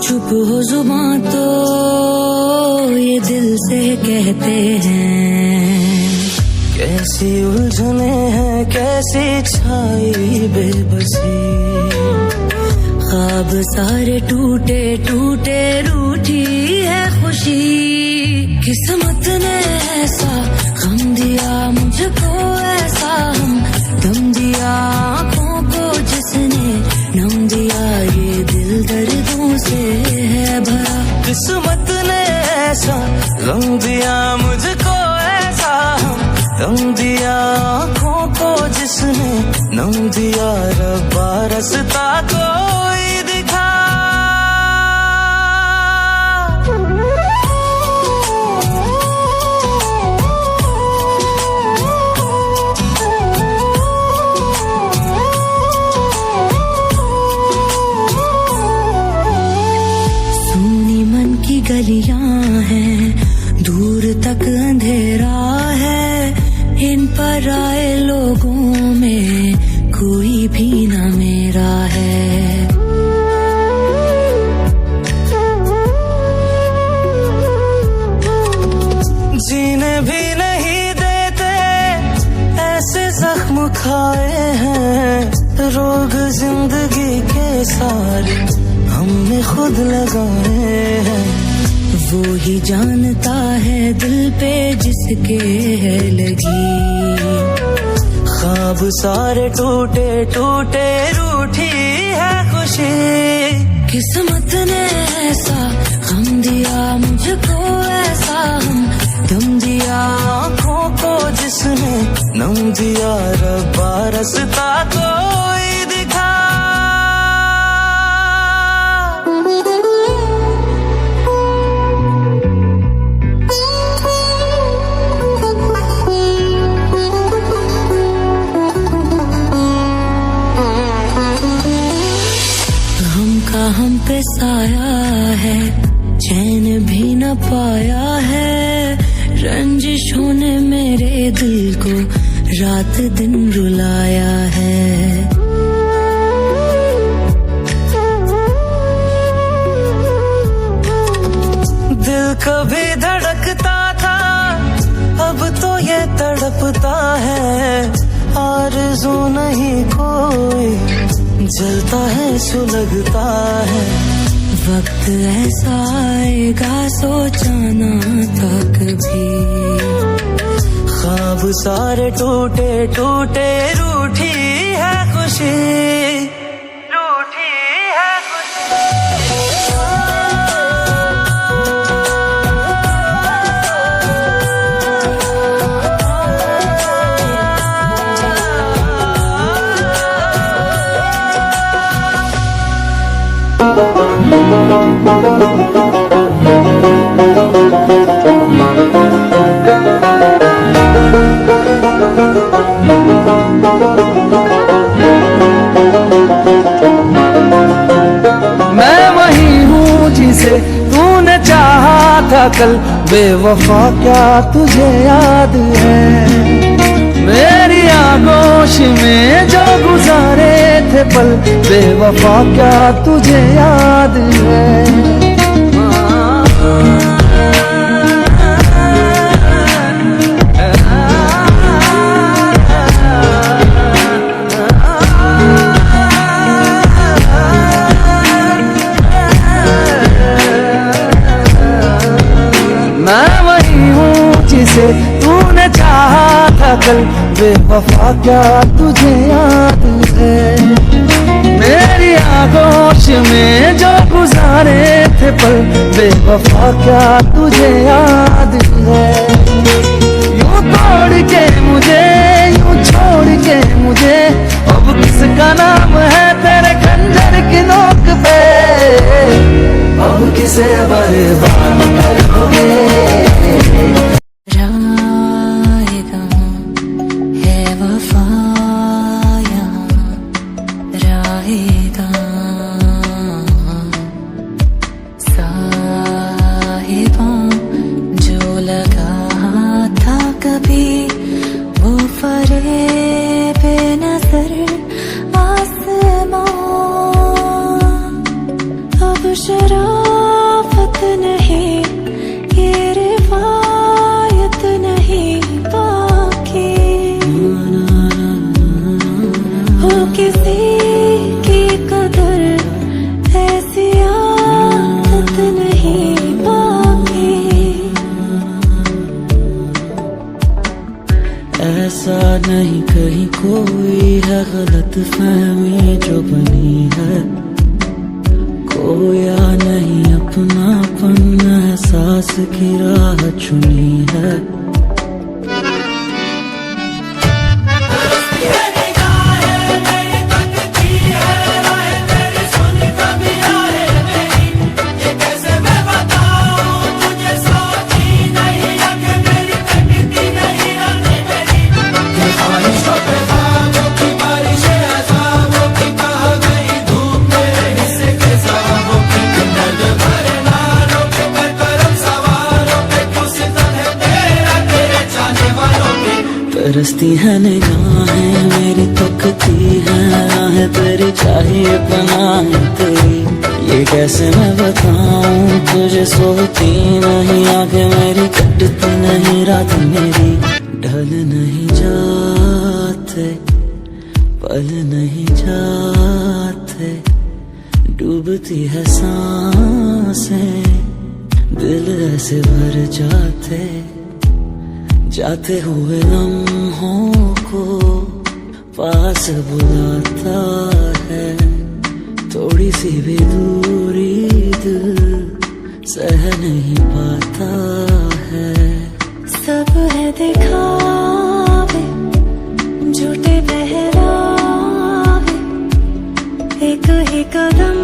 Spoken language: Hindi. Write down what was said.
चुप हो जुबां तो ये दिल से कहते हैं। कैसी उलझने हैं, कैसी छाई बेबसी, ख्वाब सारे टूटे टूटे, रूठी है खुशी। किस्मत ने ऐसा गम दिया मुझको, ऐसा हम दम दिया आँखों को जिसने नम दिया, ये दिल दर्दों से है भरा। किस्मत ने ऐसा गम दिया मुझको, ऐसा हम दम दिया आँखों को जिसने नम दिया, रब्बा रास्ता कोई दिखा। सुनी मन की गलियां हैं, दूर तक अंधेरा है, इन पर आए लोगों में कोई भी न मेरा है। जीने भी नहीं देते ऐसे जख्म खाए हैं, रोग जिंदगी के सारे हमने खुद लगाए हैं। वो ही जानता है दिल पे जिसके है लगी, ख्वाब सारे टूटे टूटे, रूठी है खुशी। किस्मत ने ऐसा गम दिया मुझको, ऐसा हम दम दिया आँखों को जिसने नम दिया, रब्बा रास्ता कोई दिखा। हम पे साया है, चैन भी न पाया है, रंजिशों ने मेरे दिल को रात दिन रुलाया है। दिल कभी धड़कता था, अब तो ये तड़पता है, आरज़ू नहीं कोई, जलता है सुलगता है। वक्त ऐसा आएगा सोचा ना था कभी, ख्वाब सारे टूटे टूटे, रूठी है खुशी, रूठी है मैं वही हूँ जिसे तूने चाहा था कल, बेवफा क्या तुझे याद है? मेरी आगोश में जो गुजारे थे पल, बेवफा क्या तुझे याद है? मैं वही हूँ जिसे तूने चाहा था कल, बेवफा क्या तुझे याद है? मेरी आगोश में जो गुजारे थे पल, बेवफा क्या तुझे याद है? यूं तोड़ के मुझे, यूं छोड़ के मुझे, अब किसका नाम है तेरे खंजर की नोक पे? अब किसे बर्बाद करोगे? राहेगा है वफा यहाँ, राहेगा साहिबा जो लगा था कभी, वो फरेब नजर आसमां अब शराब गलतफहमी जो बनी है, खोया नहीं अपनापन, एहसास की राह चुनी है। तरसती है निगाहें मेरी, तकती है राहें तेरी, चाहिए पनाह तेरी। ये कैसे मैं बताऊं तुझे, सोती नहीं आंखें मेरी, कटती नहीं रात मेरी। ढल नहीं जाते पल नहीं जाते, डूबती है सांसें, दिल ऐसे भर जाते हुए लम्हों को पास बुलाता है। थोड़ी सी भी दूरी दिल सह नहीं पाता है। सब है दिखावे, झूठे पहरावे, एक ही कदम